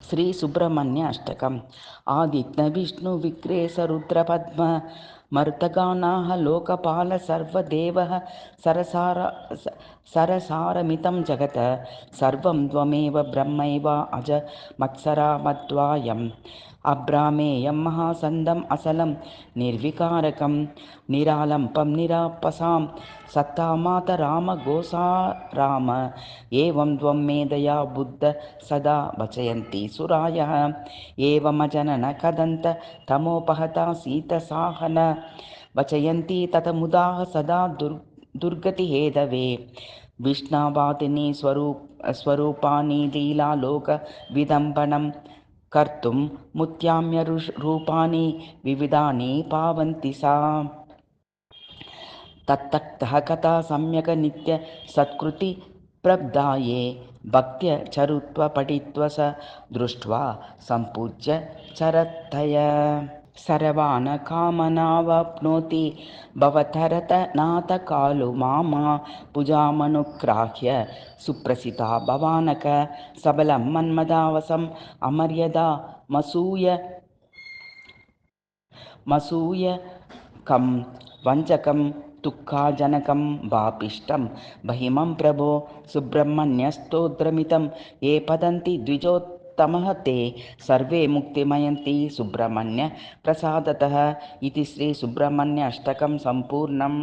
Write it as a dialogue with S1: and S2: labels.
S1: శ్రీ సుబ్రహ్మణ్య అష్టకం. ఆదిత్య విష్ణు విక్రేశ రుద్రపద్మ మరుతగానాః లోకపాల సర్వదేవః సరసారమితం జగత్ సర్వం త్వమేవ బ్రహ్మైవ అజ మత్సరామద్వాయం అభ్రామేయం మహాసందం అసలం నిర్వికారకం నిరాలంపం నిరాపసాం సత్తామాత రామ గోసా రామ ఏవం త్వం మేధయా బుద్ధ సదా వచయంతి సురాయః ఏవమజనన కదంత తమోపహతా సీతసాహన వచయంతి తతముదాః సదా దుర్గతి హేదవే విష్ణావాదిని స్వరూపాని లీలాలోక విదంబనం కర్తుం ముత్యామ్య రూపాని వివిధాని పావంతి సా తత్తక్తః కథా సమ్యక్ నిత్య సత్కృతి ప్రబ్ధాయే భక్త్య చరుత్వ పఠిత్వ స దృష్ట్వా సంపూజ్య చరత్తయ సర్వాన్ కామనావాప్నోతి భవతరత నాథ కాలు మామా భుజామనుగ్రాహ్య సుప్రసితా భవానక సబలం మన్మదావసం అమర్యదా మసూయ కం వంచకం దుఃఖాజనకం వాపిష్టం బహిమం ప్రభో సుబ్రహ్మణ్యస్తోత్రమితం ఏ పదంతి ద్విజోత్తమః తే సర్వే ముక్తిమయంతి సుబ్రహ్మణ్య ప్రసాదతః ఇది శ్రీ సుబ్రహ్మణ్య అష్టకం సంపూర్ణం.